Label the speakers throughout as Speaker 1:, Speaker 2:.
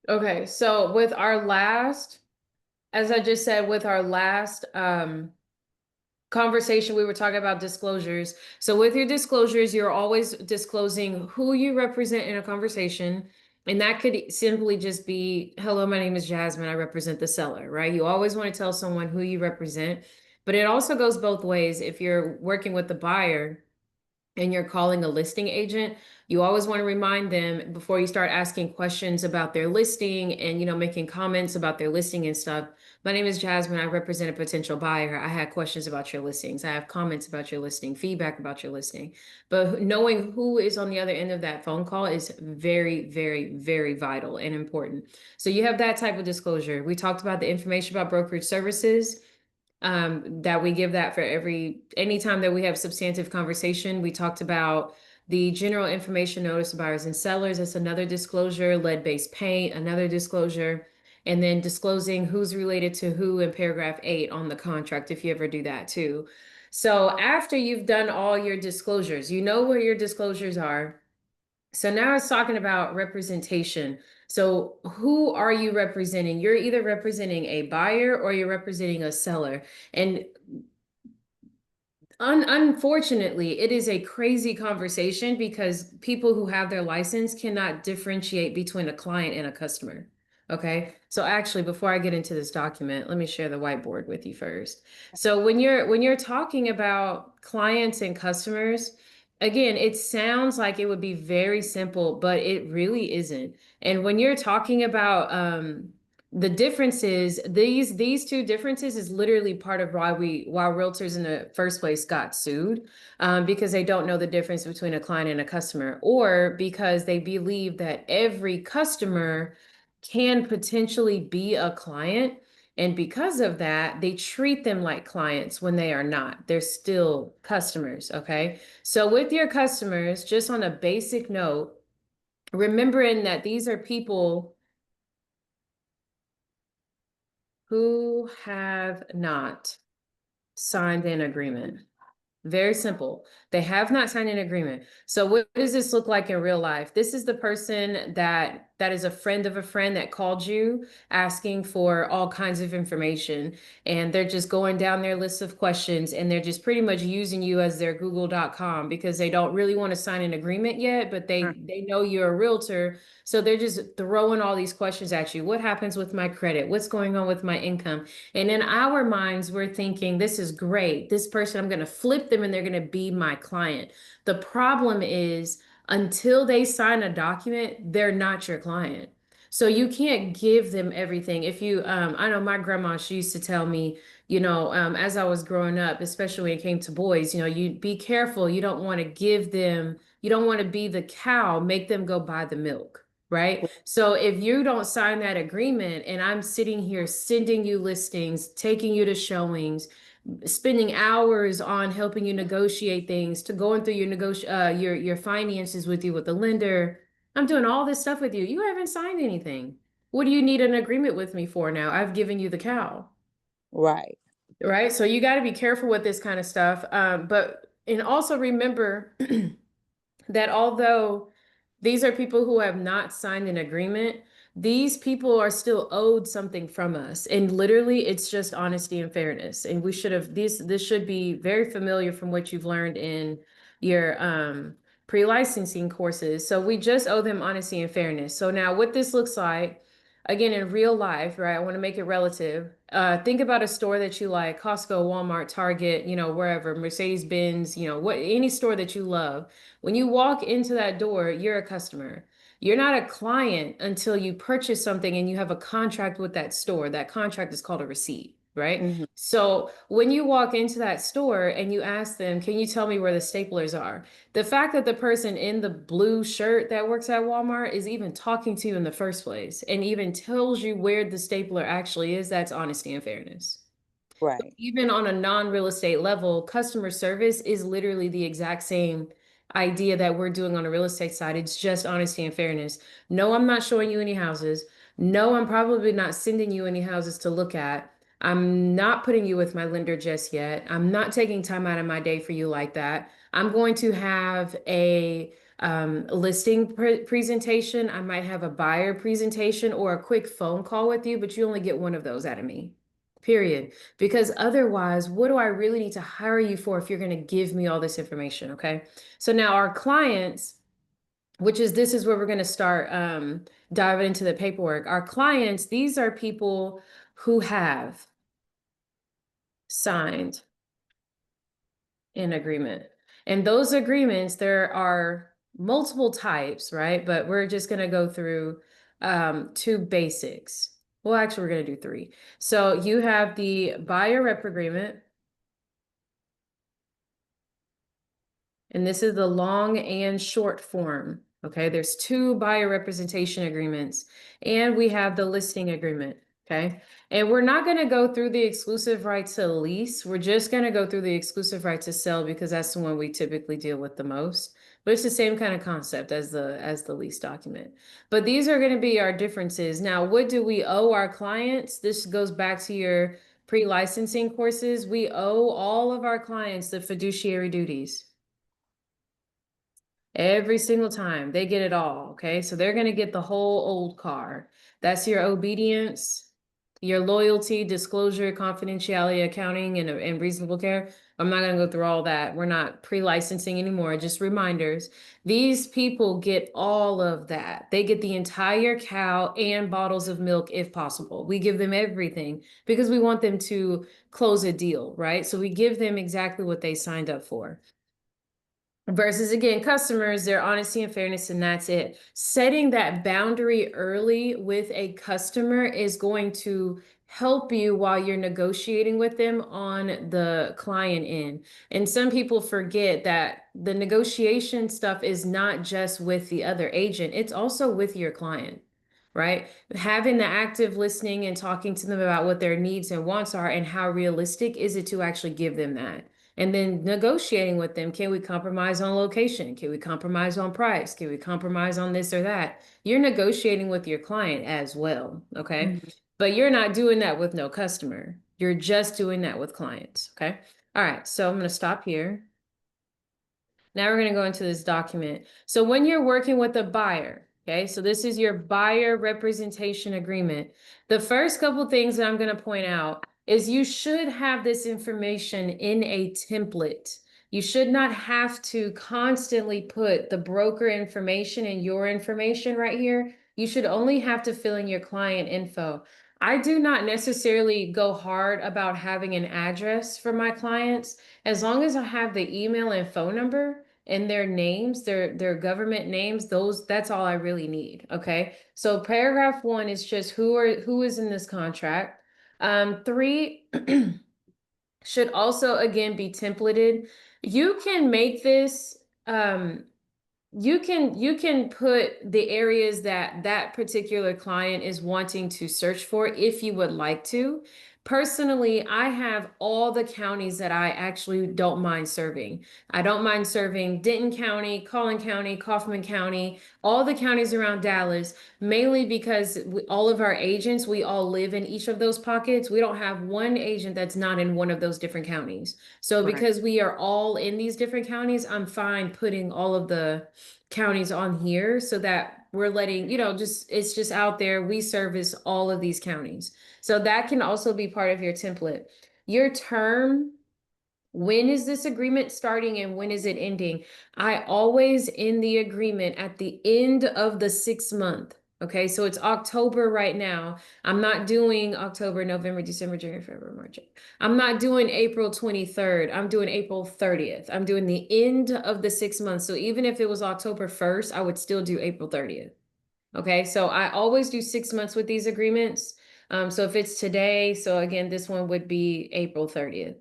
Speaker 1: Okay, so with our last, as I just said, with our last conversation, we were talking about disclosures. So with your disclosures, you're always disclosing who you represent in a conversation. And that could simply just be, hello, my name is Jasmine. I represent the seller, right? You always want to tell someone who you represent. But it also goes both ways. If you're working with the buyer, and you're calling a listing agent, you always want to remind them before you start asking questions about their listing and, making comments about their listing and stuff. My name is Jasmine. I represent a potential buyer. I had questions about your listings. I have comments about your listing, feedback about your listing. But knowing who is on the other end of that phone call is very, very, very vital and important. So you have that type of disclosure. We talked about the information about brokerage services, that we give that for anytime that we have substantive conversation. We talked about the general information notice of buyers and sellers. That's another disclosure. Lead-based paint, another disclosure. And then disclosing who's related to who in paragraph 8 on the contract, if you ever do that too. So after you've done all your disclosures, you know where your disclosures are. So now it's talking about representation. So who are you representing? You're either representing a buyer or you're representing a seller. And unfortunately, it is a crazy conversation because people who have their license cannot differentiate between a client and a customer. Okay. So actually, before I get into this document, let me share the whiteboard with you first. So when you're talking about clients and customers, again, it sounds like it would be very simple, but it really isn't. And when you're talking about the differences, these two differences is literally part of why realtors in the first place got sued, because they don't know the difference between a client and a customer, or because they believe that every customer can potentially be a client. And because of that, they treat them like clients when they are not. They're still customers. Okay. So with your customers, just on a basic note, remembering that these are people who have not signed an agreement. Very simple. They have not signed an agreement. So what does this look like in real life? This is the person that is a friend of a friend that called you asking for all kinds of information, and they're just going down their list of questions, and they're just pretty much using you as their google.com because they don't really want to sign an agreement yet, but they know you're a realtor. So they're just throwing all these questions at you. What happens with my credit? What's going on with my income? And in our minds, we're thinking, this is great. This person, I'm going to flip them and they're going to be my client. The problem is, until they sign a document, they're not your client. So you can't give them everything. If you, I know my grandma, she used to tell me, as I was growing up, especially when it came to boys, you be careful. You don't want to give them, you don't want to be the cow, make them go buy the milk. Right. So if you don't sign that agreement and I'm sitting here sending you listings, taking you to showings, spending hours on helping you negotiate things, to going through your finances with you with the lender, I'm doing all this stuff with you. You haven't signed anything. What do you need an agreement with me for now? I've given you the cow.
Speaker 2: Right.
Speaker 1: Right. So you got to be careful with this kind of stuff. And also remember that although these are people who have not signed an agreement, these people are still owed something from us. And literally, it's just honesty and fairness. And we should have this should be very familiar from what you've learned in your pre-licensing courses. So we just owe them honesty and fairness. So now what this looks like, again, in real life, right? I want to make it relative. Think about a store that you like, Costco, Walmart, Target, wherever, Mercedes-Benz, any store that you love. When you walk into that door, you're a customer. You're not a client until you purchase something and you have a contract with that store. That contract is called a receipt, right?
Speaker 2: Hmm.
Speaker 1: So when you walk into that store and you ask them, can you tell me where the staplers are? The fact that the person in the blue shirt that works at Walmart is even talking to you in the first place and even tells you where the stapler actually is, that's honesty and fairness.
Speaker 2: Right.
Speaker 1: Even on a non-real estate level, customer service is literally the exact same idea that we're doing on a real estate side. It's just honesty and fairness. No, I'm not showing you any houses. No, I'm probably not sending you any houses to look at. I'm not putting you with my lender just yet. I'm not taking time out of my day for you like that. I'm going to have listing presentation. I might have a buyer presentation or a quick phone call with you, but you only get one of those out of me. Period. Because otherwise, what do I really need to hire you for if you're going to give me all this information? Okay. So now our clients, this is where we're going to start diving into the paperwork. Our clients, these are people who have signed an agreement. And those agreements, there are multiple types, right? But we're just going to go through two basics. Well, actually, we're going to do three. So you have the buyer rep agreement. And this is the long and short form. Okay, there's two buyer representation agreements, and we have the listing agreement. Okay, and we're not going to go through the exclusive right to lease. We're just going to go through the exclusive right to sell because that's the one we typically deal with the most. But it's the same kind of concept as the lease document. But these are going to be our differences. Now, what do we owe our clients? This goes back to your pre-licensing courses. We owe all of our clients the fiduciary duties. Every single time they get it all. Okay. So they're going to get the whole old car. That's your obedience, your loyalty, disclosure, confidentiality, accounting, and reasonable care. I'm not going to go through all that. We're not pre-licensing anymore. Just reminders. These people get all of that. They get the entire cow and bottles of milk if possible. We give them everything because we want them to close a deal, right? So we give them exactly what they signed up for. Versus again, customers, their honesty and fairness, and that's it. Setting that boundary early with a customer is going to help you while you're negotiating with them on the client end. And some people forget that the negotiation stuff is not just with the other agent, it's also with your client, right? Having the active listening and talking to them about what their needs and wants are and how realistic is it to actually give them that. And then negotiating with them, can we compromise on location? Can we compromise on price? Can we compromise on this or that? You're negotiating with your client as well, okay?
Speaker 2: Mhm.
Speaker 1: But you're not doing that with no customer. You're just doing that with clients, okay? All right, so I'm going to stop here. Now we're going to go into this document. So when you're working with a buyer, okay, so this is your buyer representation agreement. The first couple things that I'm going to point out is you should have this information in a template. You should not have to constantly put the broker information and your information right here. You should only have to fill in your client info. I do not necessarily go hard about having an address for my clients. As long as I have the email and phone number and their names, their government names, that's all I really need. Okay. So paragraph 1 is just who is in this contract. 3 should also again be templated. You can make this you can put the areas that that particular client is wanting to search for if you would like to. Personally, I have all the counties that I actually don't mind serving. I don't mind serving Denton County, Collin County, Kaufman County, all the counties around Dallas, mainly because all of our agents, we all live in each of those pockets. We don't have one agent that's not in one of those different counties. So
Speaker 2: Right.
Speaker 1: because we are all in these different counties, I'm fine putting all of the counties on here so that we're letting, it's just out there. We service all of these counties. So that can also be part of your template. Your term, when is this agreement starting and when is it ending? I always end the agreement at the end of the 6 month. Okay, so it's October right now. I'm not doing October, November, December, January, February, March. I'm not doing April 23rd. I'm doing April 30th. I'm doing the end of the 6 months. So even if it was October 1st, I would still do April 30th. Okay, so I always do 6 months with these agreements. So if it's today, so again, this one would be April 30th.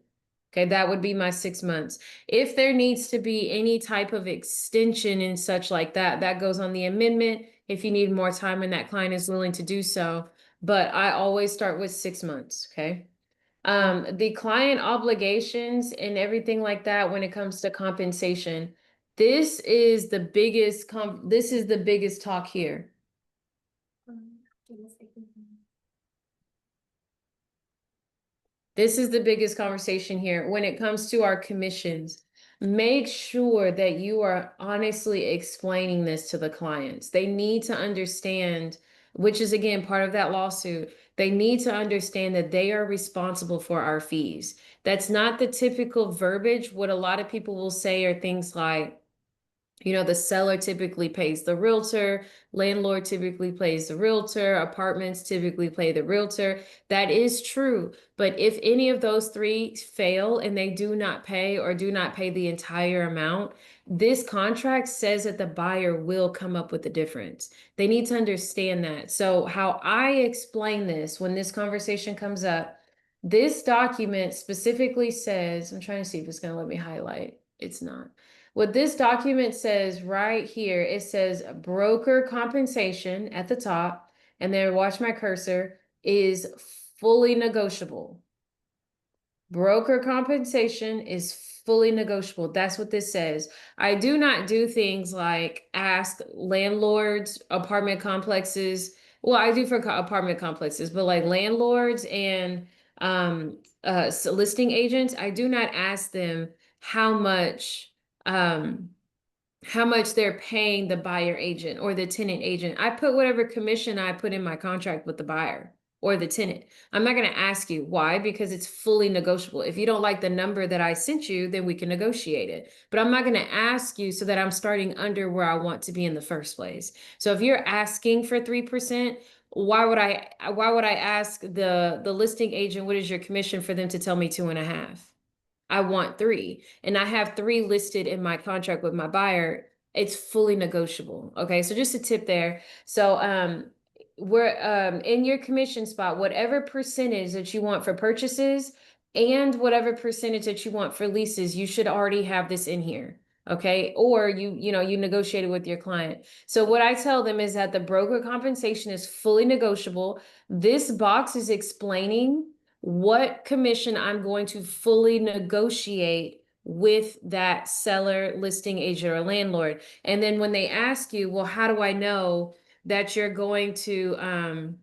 Speaker 1: Okay, that would be my 6 months. If there needs to be any type of extension and such like that, that goes on the amendment. If you need more time and that client is willing to do so, but I always start with 6 months, okay? The client obligations and everything like that when it comes to compensation, this is the biggest talk here. This is the biggest conversation here when it comes to our commissions. make sure that you are honestly explaining this to the clients. They need to understand, which is again part of that lawsuit. They need to understand that they are responsible for our fees. That's not the typical verbiage. What a lot of people will say are things like, the seller typically pays the realtor, landlord typically pays the realtor, apartments typically pay the realtor. That is true. But if any of those three fail and they do not pay or do not pay the entire amount, this contract says that the buyer will come up with the difference. They need to understand that. So, how I explain this when this conversation comes up, this document specifically says, I'm trying to see if it's going to let me highlight. It's not. What this document says right here, it says broker compensation at the top, and then watch my cursor, is fully negotiable. Broker compensation is fully negotiable. That's what this says. I do not do things like ask landlords, apartment complexes. Well, I do for apartment complexes, but like landlords and listing agents, I do not ask them how much um they're paying the buyer agent or the tenant agent. I put whatever commission I put in my contract with the buyer or the tenant. I'm not going to ask you why, because it's fully negotiable. If you don't like the number that I sent you, then we can negotiate it. But I'm not going to ask you so that I'm starting under where I want to be in the first place. So if you're asking for 3%, why would I ask the listing agent, what is your commission, for them to tell me 2.5? I want 3, and I have 3 listed in my contract with my buyer. It's fully negotiable. Okay, so just a tip there. So we're in your commission spot, whatever percentage that you want for purchases and whatever percentage that you want for leases, you should already have this in here. Okay, or you negotiated with your client. So what I tell them is that the broker compensation is fully negotiable. This box is explaining what commission I'm going to fully negotiate with that seller, listing agent, or landlord. And then when they ask you, well, how do I know that you're going to ask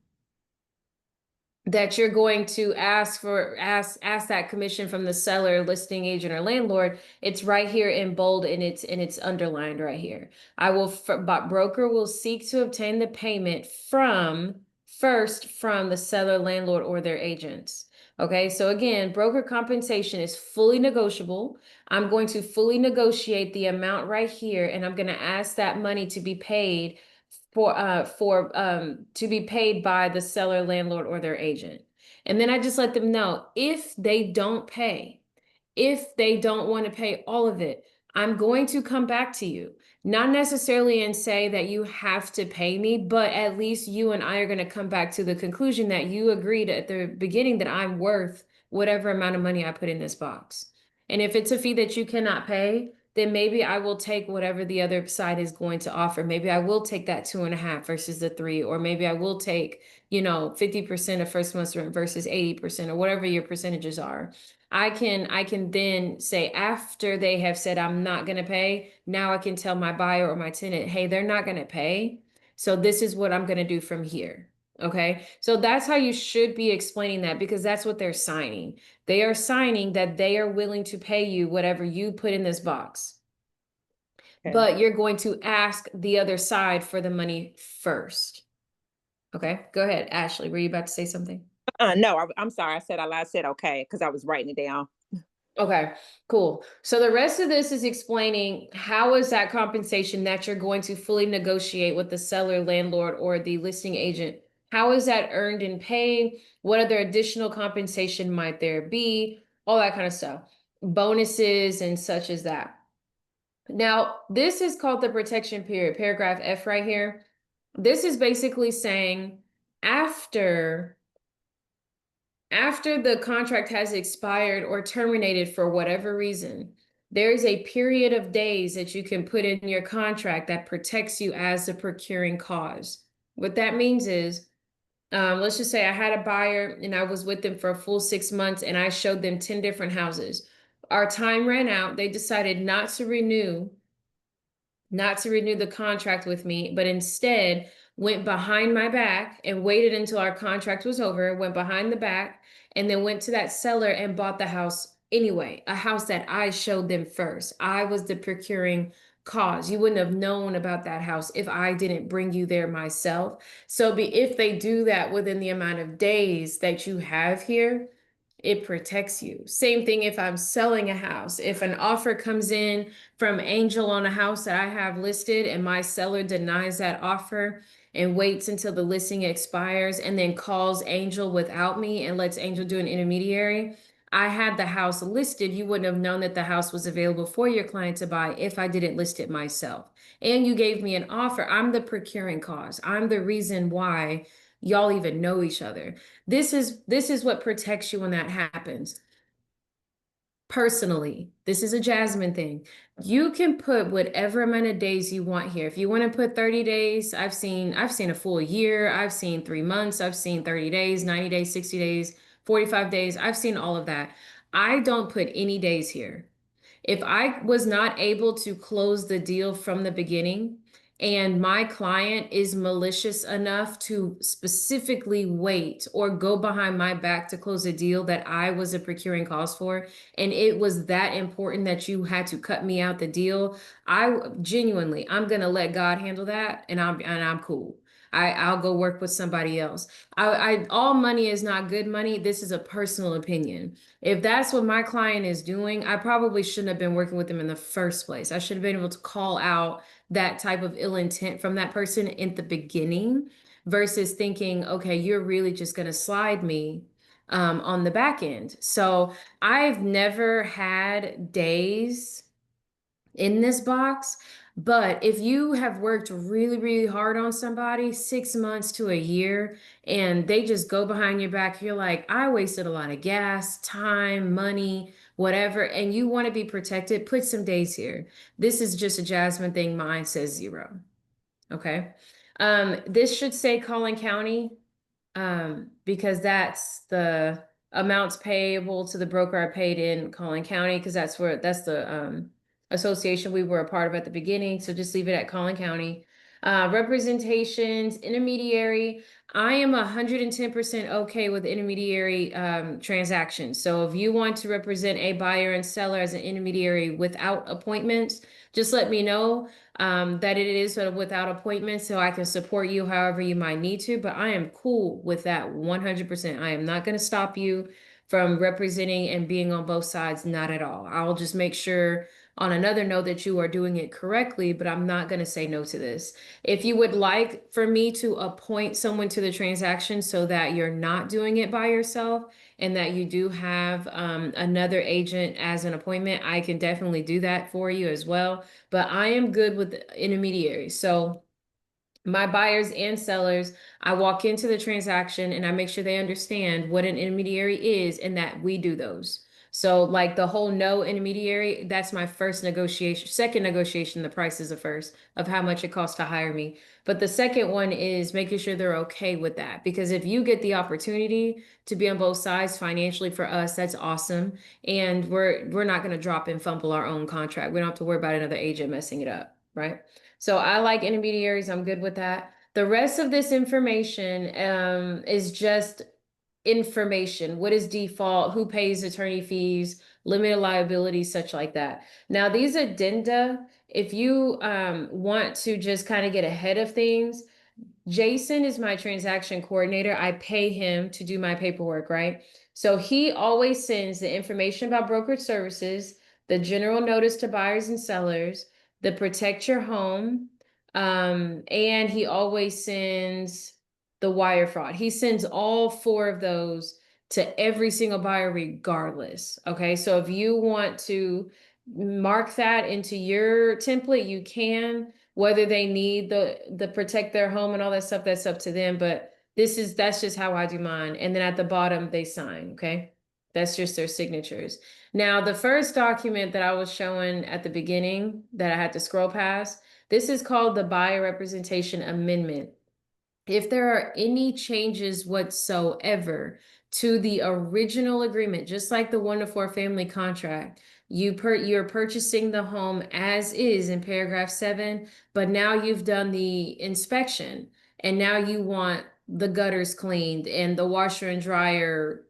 Speaker 1: that commission from the seller, listing agent, or landlord? It's right here in bold, and it's underlined right here. Broker will seek to obtain the payment first from the seller, landlord, or their agents. Okay, so again, broker compensation is fully negotiable. I'm going to fully negotiate the amount right here, and I'm going to ask that money to be paid to be paid by the seller, landlord, or their agent. And then I just let them know if they don't pay, if they don't want to pay all of it, I'm going to come back to you. Not necessarily and say that you have to pay me, but at least you and I are going to come back to the conclusion that you agreed at the beginning that I'm worth whatever amount of money I put in this box. And if it's a fee that you cannot pay, then maybe I will take whatever the other side is going to offer. Maybe I will take that 2.5 versus the 3, or maybe I will take, 50% of first month's rent versus 80%, or whatever your percentages are. I can then say, after they have said I'm not going to pay, now I can tell my buyer or my tenant, hey, they're not going to pay. So this is what I'm going to do from here. Okay. So that's how you should be explaining that, because that's what they're signing. They are signing that they are willing to pay you whatever you put in this box.
Speaker 2: Okay.
Speaker 1: But you're going to ask the other side for the money first. Okay. Go ahead, Ashley. Were you about to say something?
Speaker 2: No, I'm sorry. I said okay because I was writing it down.
Speaker 1: Okay, cool. So the rest of this is explaining how is that compensation that you're going to fully negotiate with the seller, landlord, or the listing agent? How is that earned and paid? What other additional compensation might there be? All that kind of stuff. Bonuses and such as that. Now, this is called the protection period, paragraph F right here. This is basically saying after the contract has expired or terminated for whatever reason, there is a period of days that you can put in your contract that protects you as the procuring cause. What that means is, let's just say I had a buyer and I was with them for a full 6 months and I showed them 10 different houses. Our time ran out. They decided not to renew the contract with me, but instead went behind my back and waited until our contract was over, went behind the back, and then went to that seller and bought the house anyway, a house that I showed them first. I was the procuring cause. You wouldn't have known about that house if I didn't bring you there myself. So if they do that within the amount of days that you have here, it protects you. Same thing if I'm selling a house. If an offer comes in from Angel on a house that I have listed and my seller denies that offer and waits until the listing expires and then calls Angel without me and lets Angel do an intermediary, I had the house listed. You wouldn't have known that the house was available for your client to buy if I didn't list it myself. And you gave me an offer. I'm the procuring cause. I'm the reason why y'all even know each other. This is what protects you when that happens. Personally, this is a Jasmine thing. You can put whatever amount of days you want here. If you want to put 30 days, I've seen a full year, I've seen 3 months, I've seen 30 days, 90 days, 60 days, 45 days. I've seen all of that. I don't put any days here. If I was not able to close the deal from the beginning, and my client is malicious enough to specifically wait or go behind my back to close a deal that I was a procuring cause for, and it was that important that you had to cut me out the deal, I genuinely, I'm gonna let God handle that, and I'm cool. I'll go work with somebody else. All money is not good money. This is a personal opinion. If that's what my client is doing, I probably shouldn't have been working with them in the first place. I should have been able to call out that type of ill intent from that person in the beginning versus thinking, okay, you're really just going to slide me on the back end. So I've never had days in this box. But if you have worked really, really hard on somebody, 6 months to a year, and they just go behind your back, you're like, I wasted a lot of gas, time, money, whatever, and you want to be protected, put some days here. This is just a Jasmine thing. Mine says 0. Okay. This should say Collin County, because that's the amounts payable to the broker I paid in Collin County, because that's the association we were a part of at the beginning. So just leave it at Collin County. Representations, intermediary. I am 110% okay with intermediary transactions. So if you want to represent a buyer and seller as an intermediary without appointments, just let me know that it is sort of without appointments so I can support you however you might need to. But I am cool with that 100%. I am not going to stop you from representing and being on both sides, not at all. I'll just make sure on another note that you are doing it correctly, but I'm not going to say no to this. If you would like for me to appoint someone to the transaction so that you're not doing it by yourself and that you do have another agent as an appointment, I can definitely do that for you as well. But I am good with intermediaries. So my buyers and sellers, I walk into the transaction and I make sure they understand what an intermediary is and that we do those. So like the whole no intermediary, that's my first negotiation. Second negotiation, the price is the first of how much it costs to hire me. But the second one is making sure they're okay with that. Because if you get the opportunity to be on both sides financially for us, that's awesome. And we're not going to drop and fumble our own contract. We don't have to worry about another agent messing it up, right? So I like intermediaries. I'm good with that. The rest of this information is just information. What is default? Who pays attorney fees? Limited liability, such like that. Now, these addenda, if you want to just kind of get ahead of things, Jason is my transaction coordinator. I pay him to do my paperwork, right? So he always sends the information about brokerage services, the general notice to buyers and sellers, the protect your home, and he always sends the wire fraud. He sends all 4 of those to every single buyer regardless. Okay, so if you want to mark that into your template, you can. Whether they need the protect their home and all that stuff, that's up to them. But that's just how I do mine. And then at the bottom, they sign. Okay. That's just their signatures. Now, the first document that I was showing at the beginning that I had to scroll past, this is called the Buyer Representation Amendment. If there are any changes whatsoever to the original agreement, just like the 1 to 4 family contract, you're purchasing the home as is in paragraph 7, but now you've done the inspection and now you want the gutters cleaned and the washer and dryer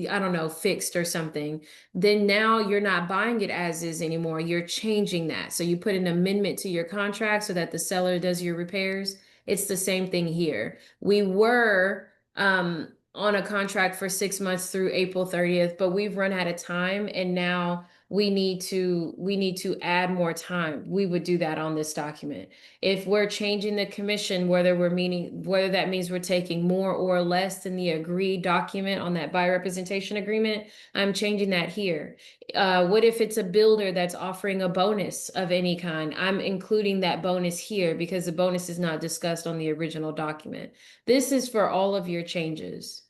Speaker 1: I don't know, fixed or something, then now you're not buying it as is anymore. You're changing that. So you put an amendment to your contract so that the seller does your repairs. It's the same thing here. We were on a contract for 6 months through April 30th, but we've run out of time and now we need to add more time. We would do that on this document. If we're changing the commission, whether that means we're taking more or less than the agreed document on that buyer representation agreement, I'm changing that here. What if it's a builder that's offering a bonus of any kind? I'm including that bonus here because the bonus is not discussed on the original document. This is for all of your changes.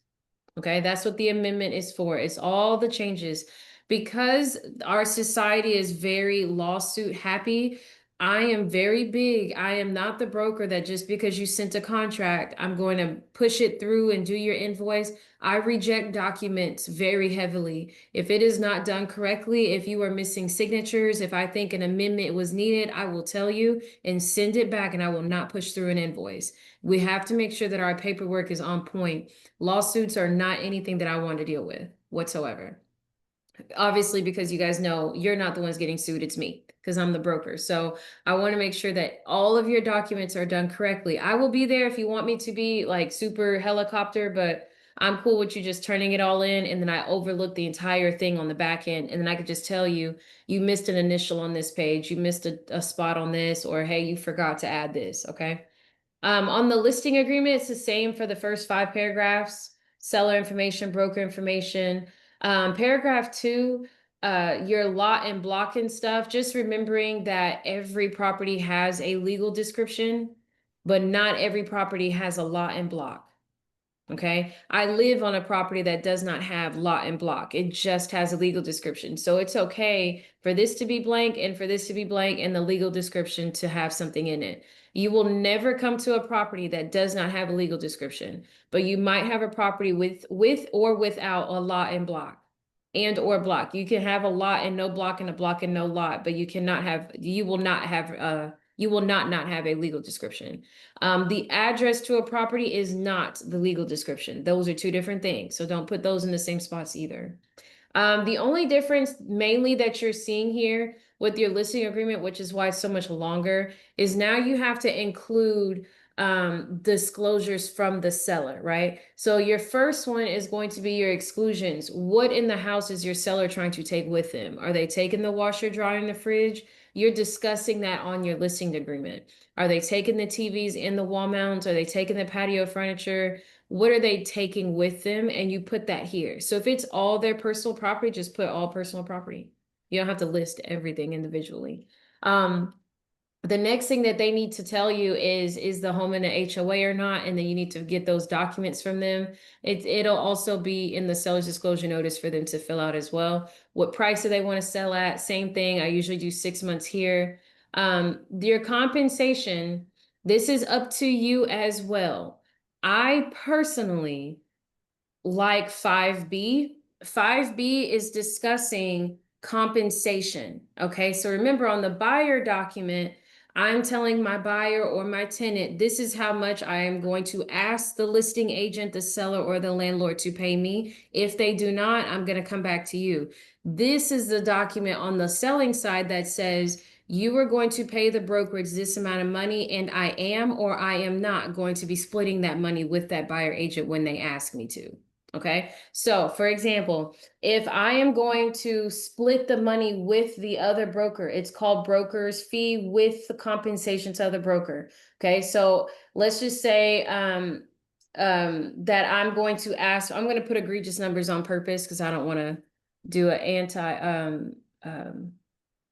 Speaker 1: Okay, that's what the amendment is for. It's all the changes. Because our society is very lawsuit happy, I am very big. I am not the broker that just because you sent a contract, I'm going to push it through and do your invoice. I reject documents very heavily. If it is not done correctly, if you are missing signatures, if I think an amendment was needed, I will tell you and send it back, and I will not push through an invoice. We have to make sure that our paperwork is on point. Lawsuits are not anything that I want to deal with whatsoever. Obviously, because you guys know you're not the ones getting sued, it's me because I'm the broker. So I want to make sure that all of your documents are done correctly. I will be there if you want me to be like super helicopter, but I'm cool with you just turning it all in and then I overlook the entire thing on the back end. And then I could just tell you, you missed an initial on this page, you missed a spot on this, or hey, you forgot to add this. Okay. On the listing agreement, it's the same for the first 5 paragraphs, seller information, broker information. Paragraph 2, your lot and block and stuff, just remembering that every property has a legal description, but not every property has a lot and block. Okay, I live on a property that does not have lot and block. It just has a legal description. So it's okay for this to be blank and for this to be blank and the legal description to have something in it. You will never come to a property that does not have a legal description, but you might have a property with or without a lot and block and or block. You can have a lot and no block and a block and no lot, but you will not have a legal description. The address to a property is not the legal description. Those are two different things. So don't put those in the same spots either. The only difference mainly that you're seeing here with your listing agreement, which is why it's so much longer, is now you have to include disclosures from the seller, right? So your first one is going to be your exclusions. What in the house is your seller trying to take with them? Are they taking the washer, dryer, and the fridge? You're discussing that on your listing agreement. Are they taking the TVs in the wall mounts? Are they taking the patio furniture? What are they taking with them? And you put that here. So if it's all their personal property, just put all personal property. You don't have to list everything individually. The next thing that they need to tell you is the home in the HOA or not, and then you need to get those documents from them. It'll also be in the seller's disclosure notice for them to fill out as well. What price do they want to sell at? Same thing. I usually do 6 months here. Your compensation, this is up to you as well. I personally like 5B. 5B is discussing compensation. Okay, so remember on the buyer document, I'm telling my buyer or my tenant, this is how much I am going to ask the listing agent, the seller, or the landlord to pay me. If they do not, I'm going to come back to you. This is the document on the selling side that says, you are going to pay the brokerage this amount of money, and I am or I am not going to be splitting that money with that buyer agent when they ask me to. Okay, so for example, if I am going to split the money with the other broker, it's called broker's fee with the compensation to the broker. Okay, so let's just say that I'm going to put egregious numbers on purpose because I don't want to do an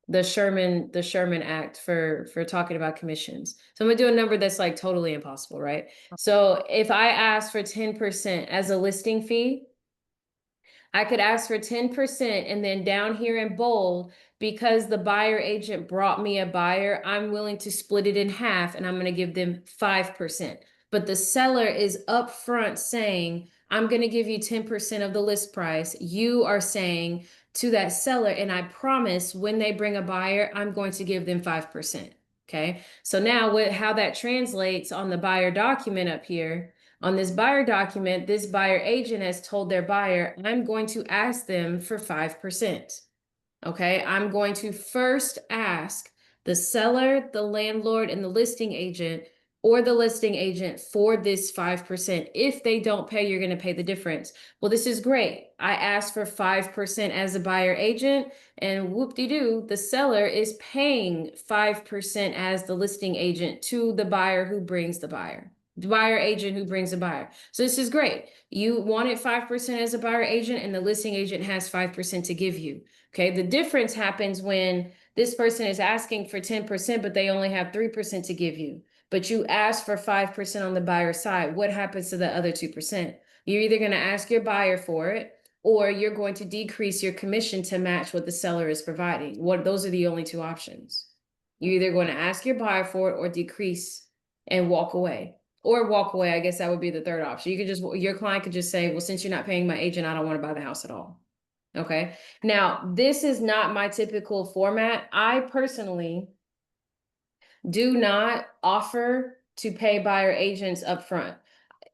Speaker 1: the Sherman Act for talking about commissions. So I'm gonna do a number that's like totally impossible, right? So if I ask for 10% as a listing fee, I could ask for 10% and then down here in bold, because the buyer agent brought me a buyer, I'm willing to split it in half and I'm gonna give them 5%. But the seller is upfront saying, I'm gonna give you 10% of the list price. You are saying to that seller, and I promise when they bring a buyer, I'm going to give them 5%. Okay, so now how that translates on the buyer document up here, On this buyer document, this buyer agent has told their buyer, I'm going to ask them for 5%. Okay, I'm going to first ask the seller, the landlord, and the listing agent or the listing agent for this 5%. If they don't pay, you're going to pay the difference. Well, this is great. I asked for 5% as a buyer agent, and whoop-de-doo, the seller is paying 5% as the listing agent to the buyer who brings the buyer. The buyer agent who brings the buyer. So this is great. You wanted 5% as a buyer agent, and the listing agent has 5% to give you. Okay, the difference happens when this person is asking for 10%, but they only have 3% to give you. But you ask for 5% on the buyer side. What happens to the other 2%? You're either going to ask your buyer for it, or you're going to decrease your commission to match what the seller is providing. Those are the only two options. You're either going to ask your buyer for it or decrease and walk away. Or walk away, I guess that would be the third option. You could just, your client could just say, well, since you're not paying my agent, I don't want to buy the house at all. Okay. Now, this is not my typical format. I personally do not offer to pay buyer agents upfront.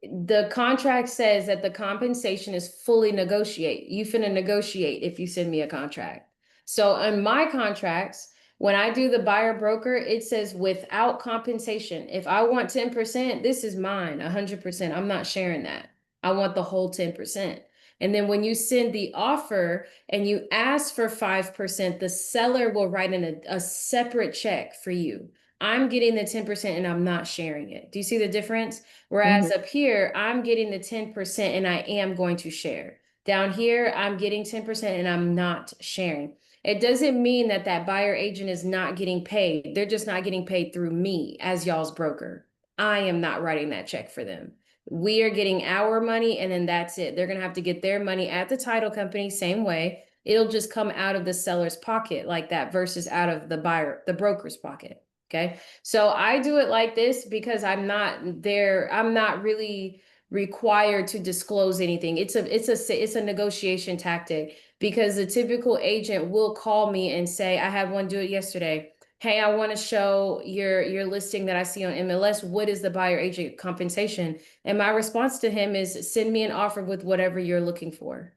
Speaker 1: The contract says that the compensation is fully negotiate. You finna negotiate if you send me a contract. So in my contracts, when I do the buyer broker, it says without compensation. If I want 10%, this is mine, 100%. I'm not sharing that. I want the whole 10%. And then when you send the offer and you ask for 5%, the seller will write in a separate check for you. I'm getting the 10% and I'm not sharing it. Do you see the difference? Whereas up here, I'm getting the 10% and I am going to share. Down here, I'm getting 10% and I'm not sharing. It doesn't mean that that buyer agent is not getting paid. They're just not getting paid through me as y'all's broker. I am not writing that check for them. We are getting our money and then that's it. They're going to have to get their money at the title company, same way. It'll just come out of the seller's pocket like that versus out of the broker's pocket. Okay. So I do it like this because I'm not there. I'm not really required to disclose anything. It's a negotiation tactic because the typical agent will call me and say, I had one do it yesterday. Hey, I want to show your listing that I see on MLS. What is the buyer agent compensation? And my response to him is send me an offer with whatever you're looking for.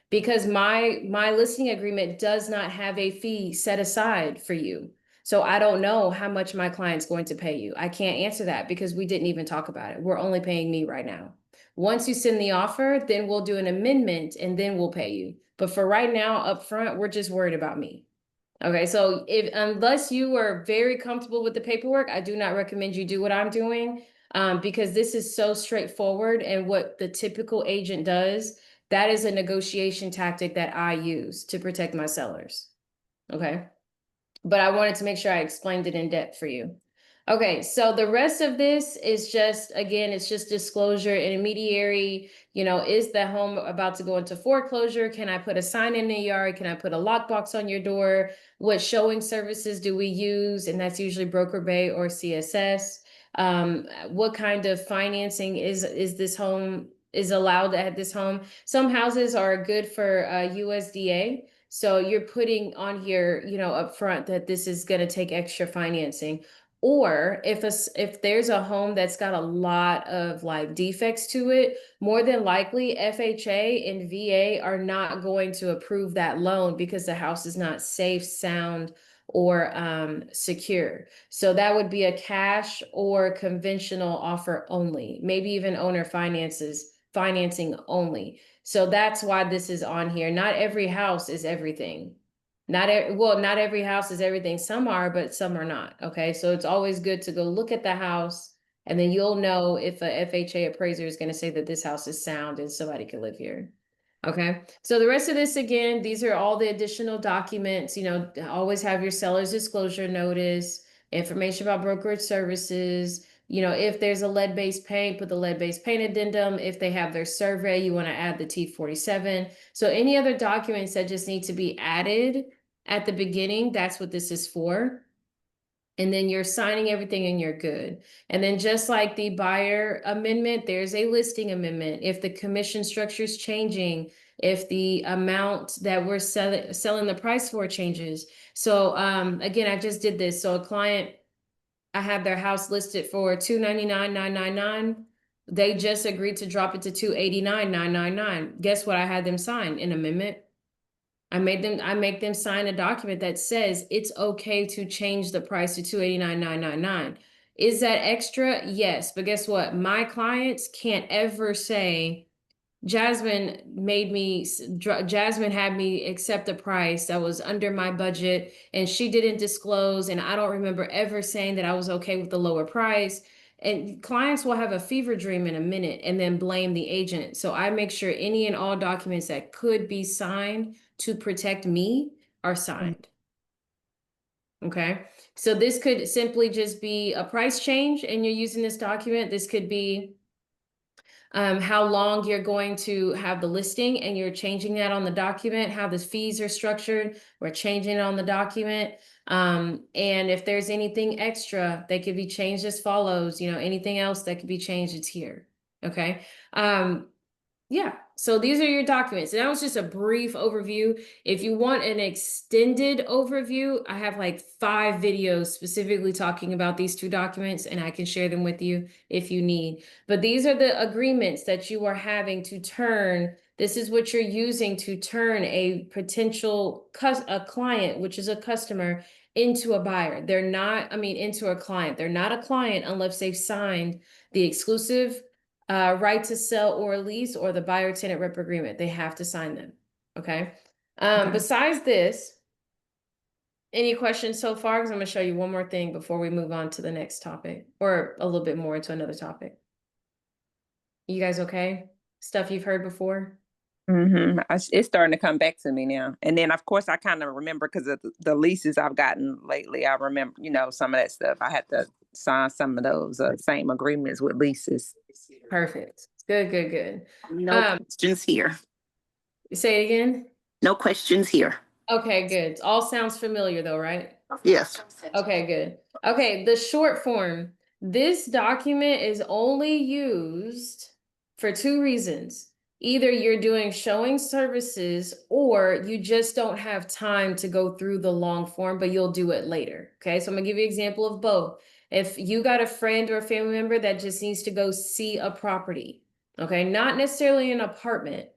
Speaker 1: Because my listing agreement does not have a fee set aside for you. So I don't know how much my client's going to pay you. I can't answer that because we didn't even talk about it. We're only paying me right now. Once you send the offer, then we'll do an amendment and then we'll pay you. But for right now, up front, we're just worried about me. Okay, so unless you are very comfortable with the paperwork, I do not recommend you do what I'm doing because this is so straightforward and what the typical agent does, that is a negotiation tactic that I use to protect my sellers. Okay, but I wanted to make sure I explained it in depth for you. Okay, so the rest of this is just, again, it's just disclosure. Intermediary, is the home about to go into foreclosure? Can I put a sign in the yard? Can I put a lockbox on your door? What showing services do we use? And that's usually Broker Bay or CSS. What kind of financing is this home is allowed at this home? Some houses are good for USDA. So you're putting on here, up front that this is going to take extra financing. Or if there's a home that's got a lot of like defects to it, more than likely FHA and VA are not going to approve that loan because the house is not safe, sound, or secure. So that would be a cash or conventional offer only, maybe even owner financing only. So that's why this is on here. Not every house is everything. Not every house is everything. Some are, but some are not. Okay. So it's always good to go look at the house and then you'll know if a FHA appraiser is going to say that this house is sound and somebody can live here. Okay. So the rest of this, again, these are all the additional documents, always have your seller's disclosure notice, information about brokerage services. If there's a lead-based paint, put the lead-based paint addendum. If they have their survey, you want to add the T47. So any other documents that just need to be added at the beginning, that's what this is for. And then you're signing everything and you're good. And then just like the buyer amendment, there's a listing amendment. If the commission structure is changing, if the amount that we're selling the price for changes. So again, I just did this. So a client, I have their house listed for $299,999. they just agreed to drop it to 289,999. Guess what? I had them sign an amendment. I make them sign a document that says it's okay to change the price to 289,999. Is that extra? Yes. But guess what? My clients can't ever say, Jasmine Jasmine had me accept a price that was under my budget and she didn't disclose. And I don't remember ever saying that I was okay with the lower price. And clients will have a fever dream in a minute and then blame the agent. So I make sure any and all documents that could be signed to protect me are signed. Okay. So this could simply just be a price change and you're using this document. This could be how long you're going to have the listing and you're changing that on the document, how the fees are structured, we're changing it on the document. And if there's anything extra, they could be changed as follows, anything else that could be changed, it's here. Okay. Yeah, so these are your documents. And that was just a brief overview. If you want an extended overview, I have like 5 videos specifically talking about these 2 documents, and I can share them with you if you need. But these are the agreements that you are having to turn. This is what you're using to turn a potential a client, which is a customer, into a buyer. They're not, into a client. They're not a client unless they've signed the exclusive right to sell or lease or the buyer tenant rep agreement. They have to sign them. Okay. Besides this, any questions so far? Because I'm going to show you one more thing before we move on to the next topic or a little bit more into another topic. You guys okay? Stuff you've heard before?
Speaker 2: It's starting to come back to me now. And then, of course, I kind of remember because of the leases I've gotten lately. I remember, some of that stuff. I had to sign some of those same agreements with leases.
Speaker 1: Perfect. Good.
Speaker 3: No questions here.
Speaker 1: Say it again.
Speaker 3: No questions here.
Speaker 1: Okay, good. All sounds familiar though, right?
Speaker 3: Yes.
Speaker 1: Okay, good. Okay, the short form. This document is only used for 2 reasons. Either you're doing showing services or you just don't have time to go through the long form, but you'll do it later. Okay, so I'm gonna give you an example of both. If you got a friend or a family member that just needs to go see a property, okay, not necessarily an apartment,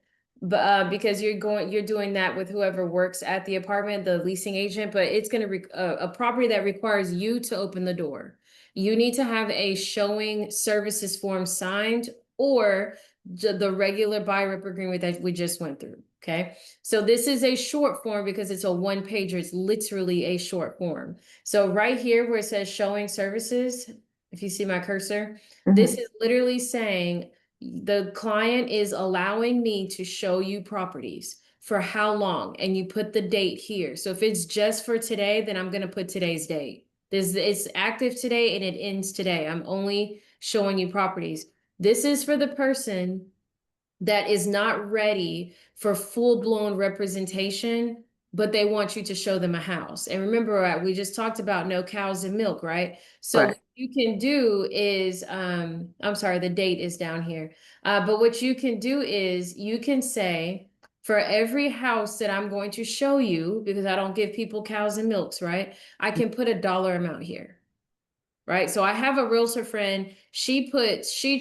Speaker 1: but because you're doing that with whoever works at the apartment, the leasing agent, but it's going to a property that requires you to open the door. You need to have a showing services form signed or the regular buyer rep agreement that we just went through. Okay. So this is a short form because it's a 1-pager. It's literally a short form. So right here where it says showing services, if you see my cursor, this is literally saying the client is allowing me to show you properties for how long, and you put the date here. So if it's just for today, then I'm going to put today's date. It's active today and it ends today. I'm only showing you properties. This is for the person that is not ready for full-blown representation, but they want you to show them a house. And remember, we just talked about no cows and milk, right? So
Speaker 3: Right.
Speaker 1: what you can do is, I'm sorry, the date is down here. But what you can do is you can say, for every house that I'm going to show you, because I don't give people cows and milks, right? I can put a dollar amount here. Right. So I have a realtor friend. She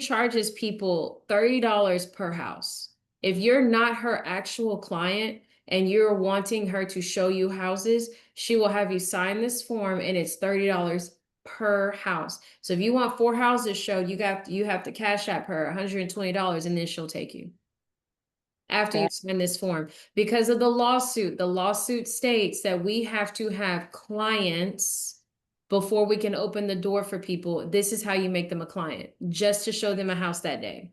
Speaker 1: charges people $30 per house. If you're not her actual client and you're wanting her to show you houses, she will have you sign this form and it's $30 per house. So if you want 4 houses showed, you have to cash app her $120 and then she'll take you. After you sign this form, because of the lawsuit states that we have to have clients before we can open the door for people. This is how you make them a client, just to show them a house that day.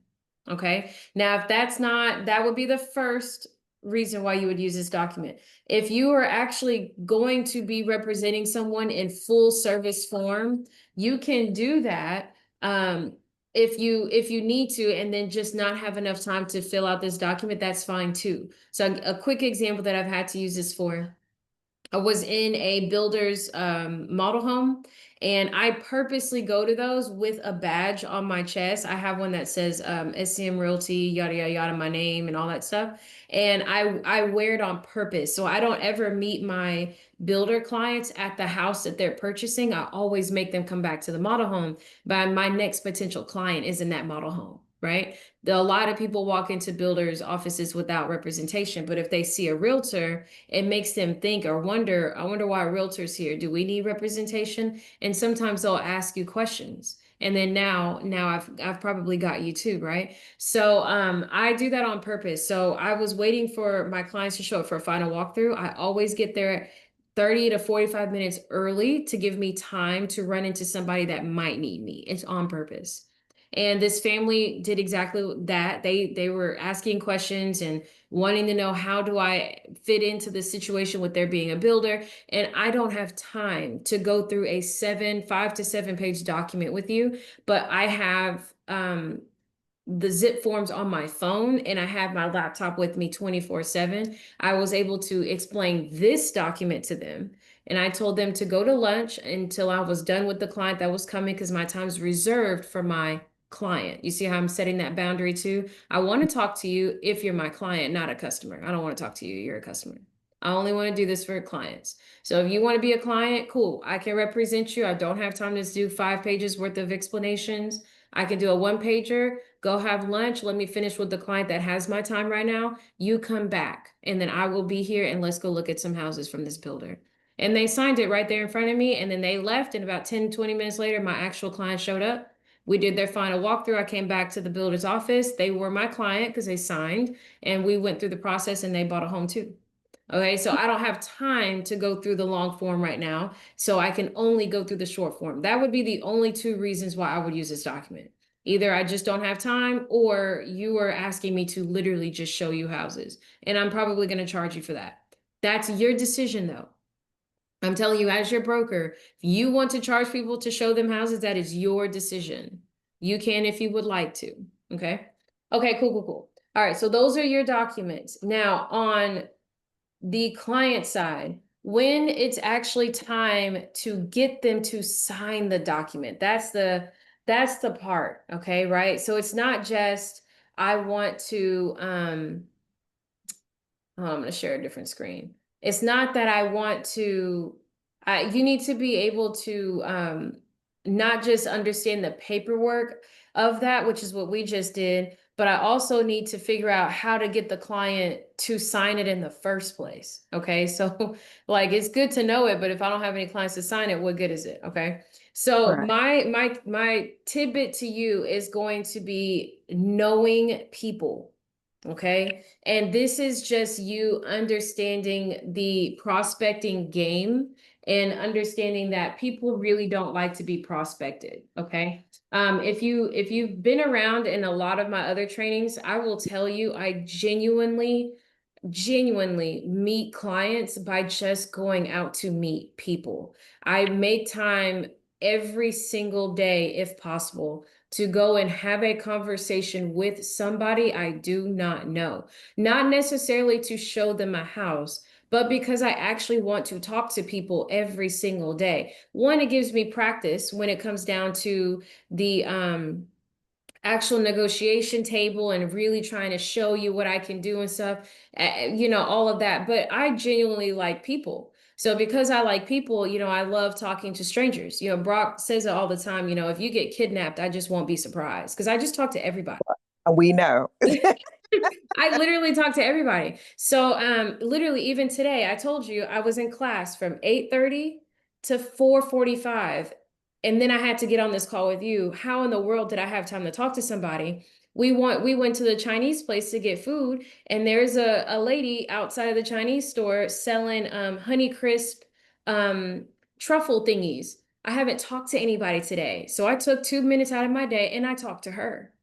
Speaker 1: Okay. Now, if that's not, that would be the first reason why you would use this document. If you are actually going to be representing someone in full service form, you can do that. If you need to, and then just not have enough time to fill out this document, that's fine too. So a quick example that I've had to use this for. I was in a builder's model home, and I purposely go to those with a badge on my chest. I have one that says SCM Realty, yada, yada, yada, my name and all that stuff. And I wear it on purpose. So I don't ever meet my builder clients at the house that they're purchasing. I always make them come back to the model home, but my next potential client is in that model home. right? A lot of people walk into builders' offices without representation, but if they see a realtor, it makes them think or wonder, I wonder why a realtor's here. Do we need representation? And sometimes they'll ask you questions. And then now I've probably got you too, right? So I do that on purpose. So I was waiting for my clients to show up for a final walkthrough. I always get there 30 to 45 minutes early to give me time to run into somebody that might need me. It's on purpose. And this family did exactly that. They were asking questions and wanting to know, how do I fit into the situation with there being a builder? And I don't have time to go through a 5 to 7 page document with you, but I have the zip forms on my phone and I have my laptop with me 24/7. I was able to explain this document to them. And I told them to go to lunch until I was done with the client that was coming, because my time's reserved for my client. You see how I'm setting that boundary too? I want to talk to you if you're my client, not a customer. I don't want to talk to you. You're a customer. I only want to do this for clients. So if you want to be a client, cool. I can represent you. I don't have time to do 5 pages worth of explanations. I can do a 1-pager, go have lunch. Let me finish with the client that has my time right now. You come back and then I will be here and let's go look at some houses from this builder. And they signed it right there in front of me. And then they left. And about 10, 20 minutes later, my actual client showed up. We did their final walkthrough. I came back to the builder's office. They were my client because they signed, and we went through the process and they bought a home too. Okay, so I don't have time to go through the long form right now, so I can only go through the short form. That would be the only 2 reasons why I would use this document. Either I just don't have time, or you are asking me to literally just show you houses, and I'm probably going to charge you for that. That's your decision though. I'm telling you, as your broker, if you want to charge people to show them houses, that is your decision. You can if you would like to. Okay. Okay, cool. All right, so those are your documents. Now, on the client side, when it's actually time to get them to sign the document, that's the part, okay, right? So it's not just, I want to oh, I'm going to share a different screen. It's not that I want to, you need to be able to not just understand the paperwork of that, which is what we just did, but I also need to figure out how to get the client to sign it in the first place. Okay. So like, it's good to know it, but if I don't have any clients to sign it, what good is it? Okay. So
Speaker 2: Right.
Speaker 1: my tidbit to you is going to be knowing people. Okay. And this is just you understanding the prospecting game and understanding that people really don't like to be prospected. Okay. If you've been around in a lot of my other trainings, I will tell you, I genuinely meet clients by just going out to meet people. I make time every single day, if possible, to go and have a conversation with somebody I do not know. Not necessarily to show them a house, but because I actually want to talk to people every single day. One, it gives me practice when it comes down to the actual negotiation table and really trying to show you what I can do and stuff, all of that. But I genuinely like people. So because I like people, I love talking to strangers. Brock says it all the time, if you get kidnapped, I just won't be surprised because I just talk to everybody.
Speaker 2: We know.
Speaker 1: I literally talk to everybody. So literally even today, I told you I was in class from 8:30 to 4:45. And then I had to get on this call with you. How in the world did I have time to talk to somebody? We went to the Chinese place to get food, and there's a lady outside of the Chinese store selling Honey Crisp truffle thingies. I haven't talked to anybody today. So I took 2 minutes out of my day and I talked to her.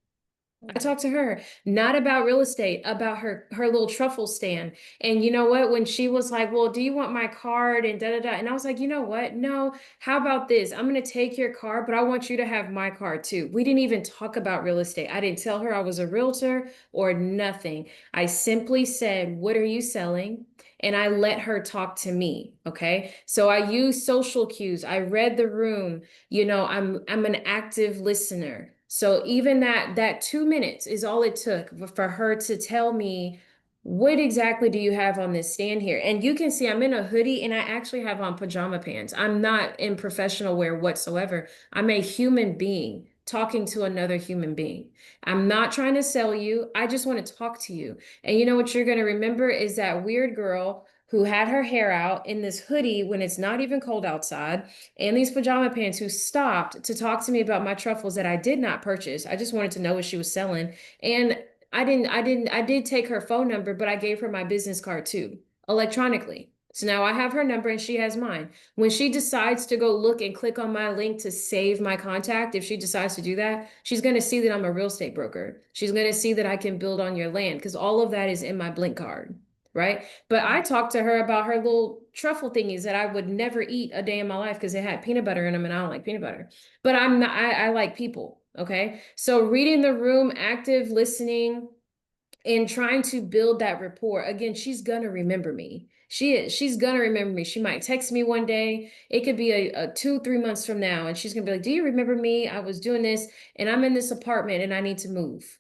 Speaker 1: I talked to her, not about real estate, about her little truffle stand. And you know what? When she was like, "Well, do you want my card?" and da da da, and I was like, "You know what? No. How about this? I'm gonna take your card, but I want you to have my card too." We didn't even talk about real estate. I didn't tell her I was a realtor or nothing. I simply said, "What are you selling?" And I let her talk to me. Okay. So I use social cues. I read the room. I'm an active listener. So even that 2 minutes is all it took for her to tell me, what exactly do you have on this stand here? And you can see I'm in a hoodie and I actually have on pajama pants. I'm not in professional wear whatsoever. I'm a human being talking to another human being. I'm not trying to sell you. I just want to talk to you. And you know what you're going to remember is that weird girl who had her hair out in this hoodie when it's not even cold outside and these pajama pants who stopped to talk to me about my truffles that I did not purchase. I just wanted to know what she was selling. And I did take her phone number, but I gave her my business card too, electronically. So now I have her number and she has mine. When she decides to go look and click on my link to save my contact, if she decides to do that, she's going to see that I'm a real estate broker. She's going to see that I can build on your land because all of that is in my Blink card, right? But I talked to her about her little truffle thingies that I would never eat a day in my life because they had peanut butter in them and I don't like peanut butter. But I like people, okay? So reading the room, active listening, and trying to build that rapport. Again, she's gonna remember me. She's gonna remember me. She might text me one day. It could be a 2-3 months from now, and she's gonna be like, do you remember me? I was doing this and I'm in this apartment and I need to move.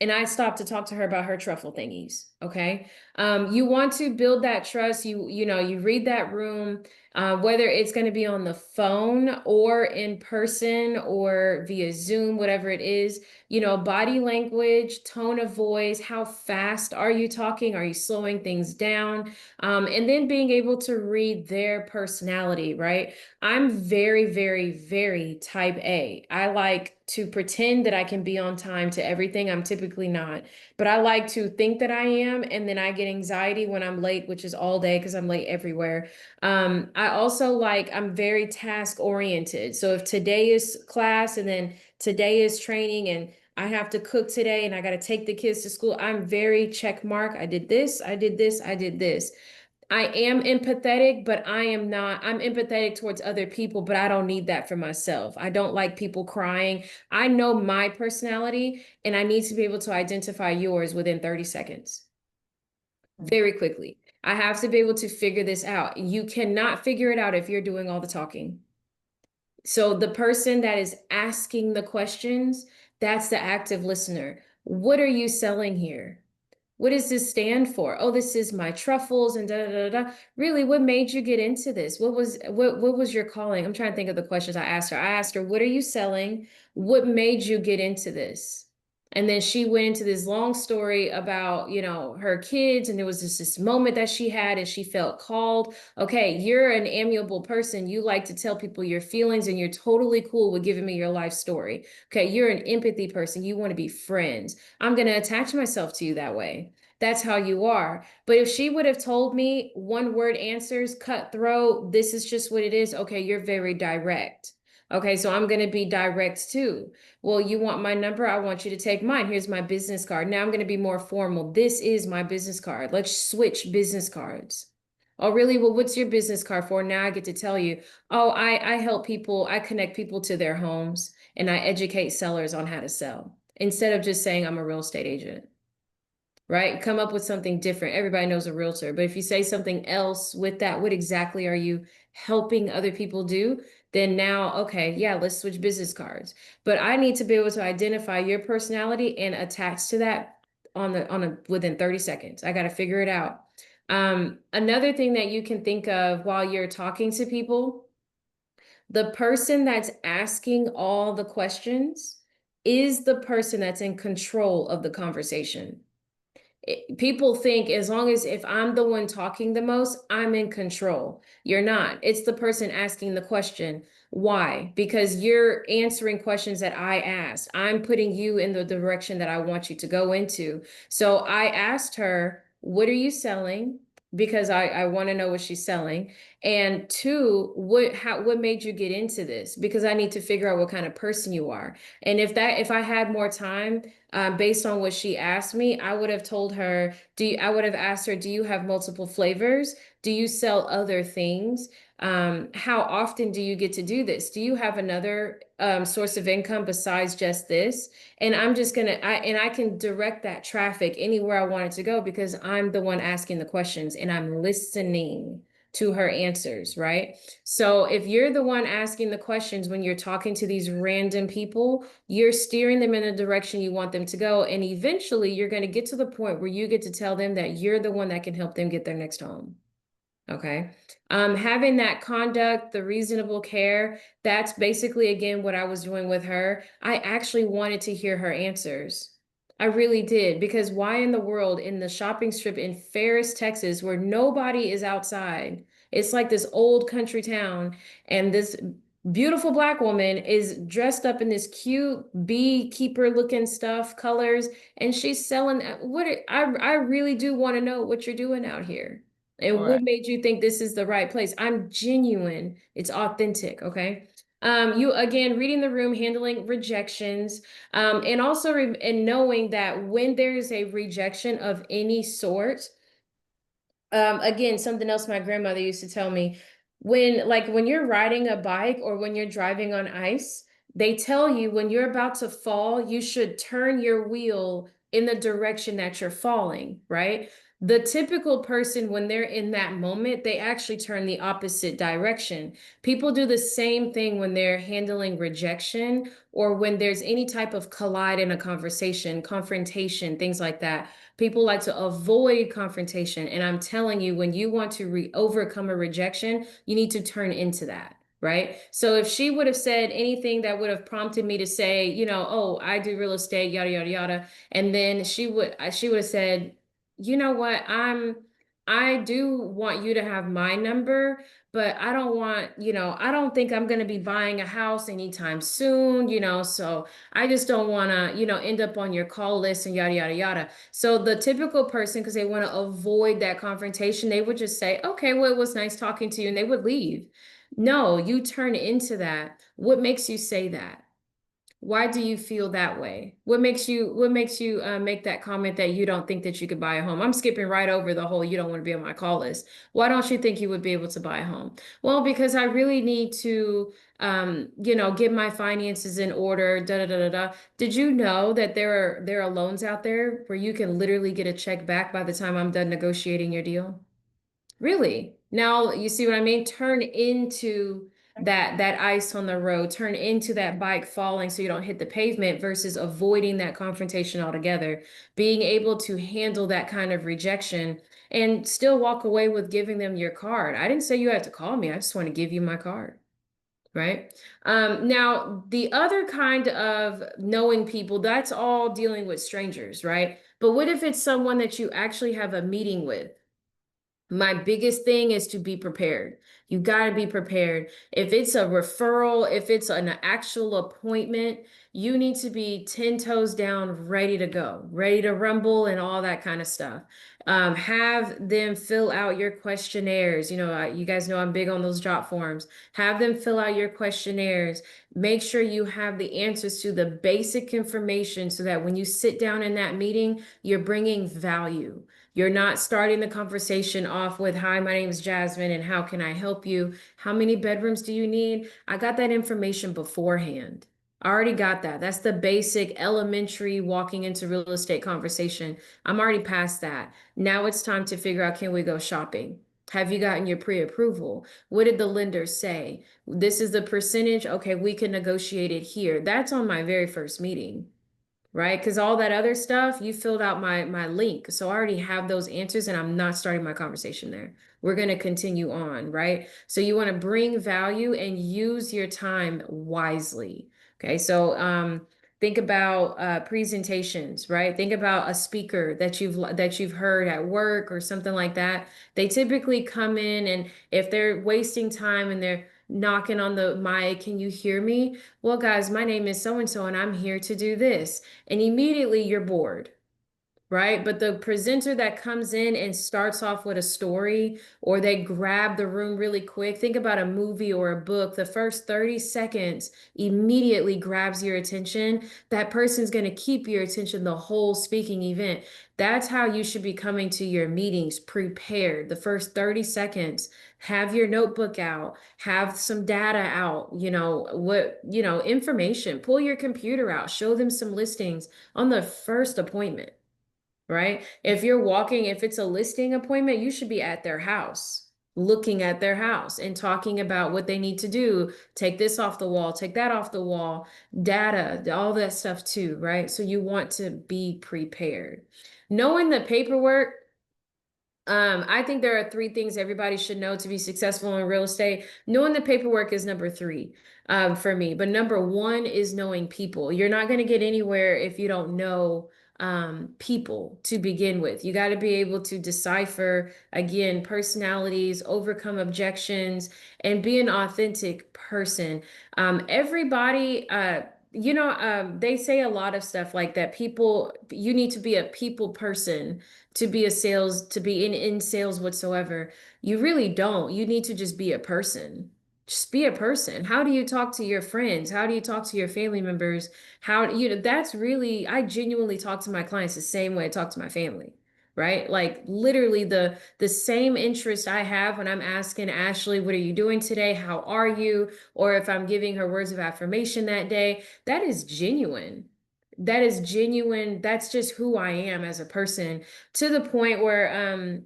Speaker 1: And I stopped to talk to her about her truffle thingies. Okay. You want to build that trust. You know, you read that room, whether it's going to be on the phone or in person or via Zoom, whatever it is, you know, body language, tone of voice, how fast are you talking? Are you slowing things down? And then being able to read their personality, right? I'm very, very, very type A. I like to pretend that I can be on time to everything. I'm typically not, but I like to think that I am. And then I get anxiety when I'm late, which is all day because I'm late everywhere. I also I'm very task oriented. So if today is class and then today is training and I have to cook today and I got to take the kids to school, I'm very check mark. I did this, I did this, I did this. I am empathetic, but I'm empathetic towards other people, but I don't need that for myself. I don't like people crying. I know my personality and I need to be able to identify yours within 30 seconds. Very quickly. I have to be able to figure this out. You cannot figure it out if you're doing all the talking. So the person that is asking the questions, that's the active listener. What are you selling here? What does this stand for? Oh, this is my truffles and da da da da. Really, what made you get into this? What was your calling? I'm trying to think of the questions I asked her. I asked her, what are you selling? What made you get into this? And then she went into this long story about, you know, her kids, and there was this moment that she had and she felt called. Okay, you're an amiable person. You like to tell people your feelings and you're totally cool with giving me your life story. Okay, you're an empathy person. You want to be friends. I'm going to attach myself to you that way. That's how you are. But if she would have told me one word answers, cutthroat, this is just what it is. Okay, you're very direct. Okay, so I'm going to be direct too. Well, you want my number? I want you to take mine. Here's my business card. Now I'm going to be more formal. This is my business card. Let's switch business cards. Oh, really? Well, what's your business card for? Now I get to tell you, oh, I help people. I connect people to their homes and I educate sellers on how to sell instead of just saying I'm a real estate agent, right? Come up with something different. Everybody knows a realtor, but if you say something else with that, what exactly are you helping other people do? Then now, okay, yeah, let's switch business cards. But I need to be able to identify your personality and attach to that within 30 seconds. I got to figure it out. Another thing that you can think of while you're talking to people, the person that's asking all the questions is the person that's in control of the conversation. People think as long as if I'm the one talking the most, I'm in control. You're not. It's the person asking the question. Why? Because you're answering questions that I asked. I'm putting you in the direction that I want you to go into. So I asked her, what are you selling? Because I want to know what she's selling. And two, what made you get into this? Because I need to figure out what kind of person you are. And if I had more time, based on what she asked me, I would have told her, I would have asked her, do you have multiple flavors? Do you sell other things? How often do you get to do this? Do you have another source of income besides just this? And I'm just I can direct that traffic anywhere I want it to go because I'm the one asking the questions and I'm listening to her answers, right? So if you're the one asking the questions when you're talking to these random people, you're steering them in the direction you want them to go. And eventually you're going to get to the point where you get to tell them that you're the one that can help them get their next home. Okay. Having that conduct, the reasonable care, that's basically again what I was doing with her. I actually wanted to hear her answers. I really did, because why in the world in the shopping strip in Ferris, Texas, where nobody is outside? It's like this old country town, and this beautiful black woman is dressed up in this cute beekeeper looking stuff, colors, and she's selling I really do want to know what you're doing out here. And
Speaker 2: Right.
Speaker 1: what made you think this is the right place? I'm genuine. It's authentic, okay? You again reading the room, handling rejections, and also and knowing that when there's a rejection of any sort, again, something else my grandmother used to tell me, when you're riding a bike or when you're driving on ice, they tell you when you're about to fall, you should turn your wheel in the direction that you're falling, right? The typical person, when they're in that moment, they actually turn the opposite direction. People do the same thing when they're handling rejection or when there's any type of collide in a conversation, confrontation, things like that. People like to avoid confrontation. And I'm telling you, when you want to overcome a rejection, you need to turn into that. Right. So if she would have said anything that would have prompted me to say, oh, I do real estate, yada, yada, yada. And then she would have said, you know what, I do want you to have my number, but I don't want, I don't think I'm going to be buying a house anytime soon, so I just don't want to, end up on your call list and yada, yada, yada. So the typical person, because they want to avoid that confrontation, they would just say, okay, well, it was nice talking to you, and they would leave. No, you turn into that. What makes you say that? Why do you feel that way? What makes you make that comment that you don't think that you could buy a home? I'm skipping right over the whole you don't want to be on my call list. Why don't you think you would be able to buy a home? Well, because I really need to get my finances in order, da da da da da. Did you know that there are loans out there where you can literally get a check back by the time I'm done negotiating your deal? Really? Now you see what I mean? Turn into that ice on the road, turn into that bike falling so you don't hit the pavement versus avoiding that confrontation altogether. Being able to handle that kind of rejection and still walk away with giving them your card. I didn't say you had to call me. I just want to give you my card. Right. Now, the other kind of knowing people, that's all dealing with strangers, right? But what if it's someone that you actually have a meeting with? My biggest thing is to be prepared. You got to be prepared. If it's a referral, if it's an actual appointment, you need to be 10 toes down, ready to go, ready to rumble and all that kind of stuff. Have them fill out your questionnaires. You guys know I'm big on those job forms. Have them fill out your questionnaires. Make sure you have the answers to the basic information so that when you sit down in that meeting, you're bringing value. You're not starting the conversation off with, hi, my name is Jasmine, and how can I help you? How many bedrooms do you need? I got that information beforehand. I already got that. That's the basic elementary walking into real estate conversation. I'm already past that. Now it's time to figure out, can we go shopping? Have you gotten your pre-approval? What did the lender say? This is the percentage. Okay, we can negotiate it here. That's on my very first meeting. Right? Because all that other stuff, you filled out my link. So I already have those answers and I'm not starting my conversation there. We're going to continue on, right? So you want to bring value and use your time wisely. Okay. So think about presentations, right? Think about a speaker that you've heard at work or something like that. They typically come in, and if they're wasting time and they're knocking on the mic, can you hear me? Well, guys, my name is so and so, and I'm here to do this. And immediately you're bored, right? But the presenter that comes in and starts off with a story, or they grab the room really quick, think about a movie or a book, the first 30 seconds immediately grabs your attention. That person's going to keep your attention the whole speaking event. That's how you should be coming to your meetings prepared. The first 30 seconds, have your notebook out, have some data out, information, pull your computer out, show them some listings on the first appointment. Right? If it's a listing appointment, you should be at their house, looking at their house and talking about what they need to do. Take this off the wall, take that off the wall, data, all that stuff too, right? So you want to be prepared. Knowing the paperwork, I think there are 3 things everybody should know to be successful in real estate. Knowing the paperwork is number 3, for me. But number 1 is knowing people. You're not going to get anywhere if you don't know people to begin with. You got to be able to decipher, again, personalities, overcome objections, and be an authentic person. Everybody, they say a lot of stuff like that. You need to be a people person to be to be in sales whatsoever. You really don't. You need to just be a person. Just be a person. How do you talk to your friends? How do you talk to your family members? That's really, I genuinely talk to my clients the same way I talk to my family, right? Like literally the same interest I have when I'm asking Ashley, what are you doing today? How are you? Or if I'm giving her words of affirmation that day, that is genuine. That is genuine. That's just who I am as a person, to the point where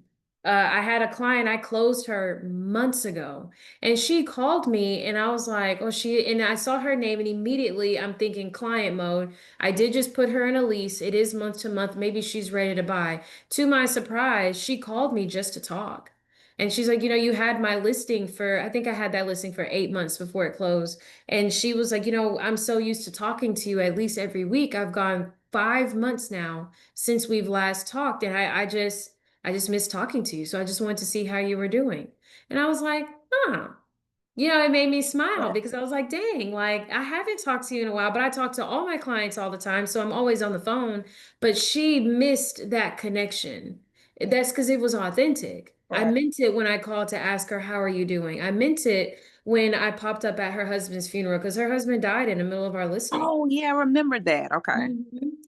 Speaker 1: I had a client, I closed her months ago, and she called me and I was like, oh, and I saw her name and immediately I'm thinking client mode. I did just put her in a lease. It is month to month. Maybe she's ready to buy. To my surprise, she called me just to talk. And she's like, you had my listing I think I had that listing for 8 months before it closed. And she was like, I'm so used to talking to you at least every week. I've gone 5 months now since we've last talked. And I just miss talking to you. So I just wanted to see how you were doing. And I was like, huh. It made me smile because I was like, dang, like I haven't talked to you in a while, but I talk to all my clients all the time. So I'm always on the phone. But she missed that connection. That's because it was authentic. I
Speaker 2: Right.
Speaker 1: meant it when I called to ask her, how are you doing? I meant it when I popped up at her husband's funeral because her husband died in the middle of our listing.
Speaker 2: Oh yeah, I remember that. Okay.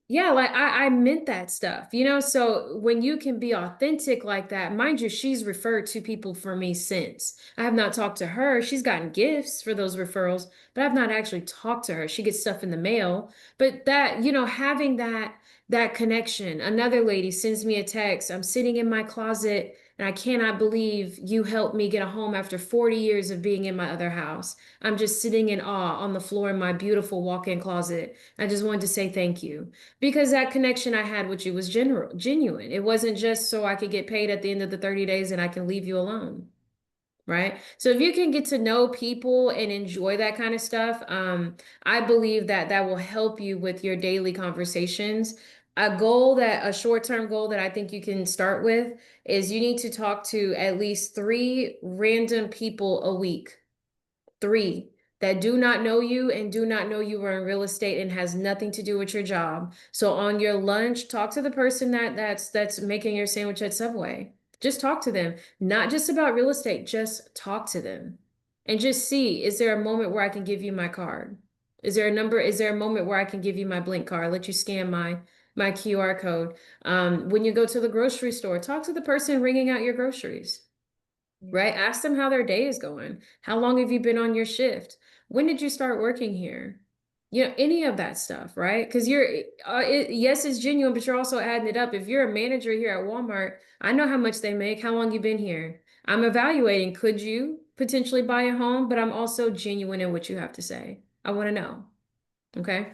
Speaker 1: Yeah, like I meant that stuff, So when you can be authentic like that, mind you, she's referred to people for me since. I have not talked to her. She's gotten gifts for those referrals, but I've not actually talked to her. She gets stuff in the mail. But that, having that connection. Another lady sends me a text. I'm sitting in my closet and I cannot believe you helped me get a home after 40 years of being in my other house. I'm just sitting in awe on the floor in my beautiful walk-in closet. I just wanted to say thank you. Because that connection I had with you was genuine. It wasn't just so I could get paid at the end of the 30 days and I can leave you alone. Right. So if you can get to know people and enjoy that kind of stuff, I believe that will help you with your daily conversations. A short-term goal that I think you can start with is you need to talk to at least 3 random people a week. 3 that do not know you and do not know you are in real estate and has nothing to do with your job. So on your lunch, talk to the person that's making your sandwich at Subway. Just talk to them, not just about real estate, just talk to them. And just see, is there a moment where I can give you my card? Is there a moment where I can give you my Blink card, let you scan my QR code? When you go to the grocery store, talk to the person ringing out your groceries. Right? Ask them how their day is going. How long have you been on your shift? When did you start working here? Any of that stuff, right? Because yes, it's genuine, but you're also adding it up. If you're a manager here at Walmart, I know how much they make, how long you've been here. I'm evaluating, could you potentially buy a home? But I'm also genuine in what you have to say. I want to know. Okay.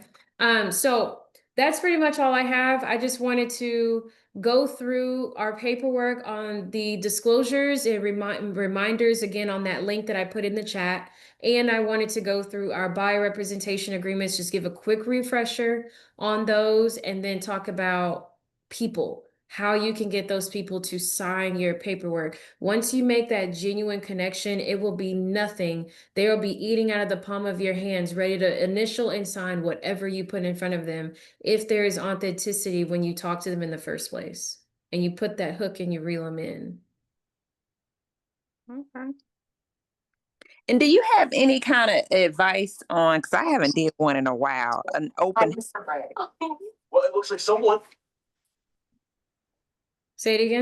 Speaker 1: So that's pretty much all I have. I just wanted to go through our paperwork on the disclosures and reminders again on that link that I put in the chat. And I wanted to go through our buyer representation agreements, just give a quick refresher on those, and then talk about people, how you can get those people to sign your paperwork. Once you make that genuine connection, it will be nothing. They will be eating out of the palm of your hands, ready to initial and sign whatever you put in front of them, if there is authenticity when you talk to them in the first place and you put that hook and you reel them in.
Speaker 2: Okay. And do you have any kind of advice on, because I haven't did one in a while, an open
Speaker 4: Well, it looks like someone
Speaker 1: Say it again.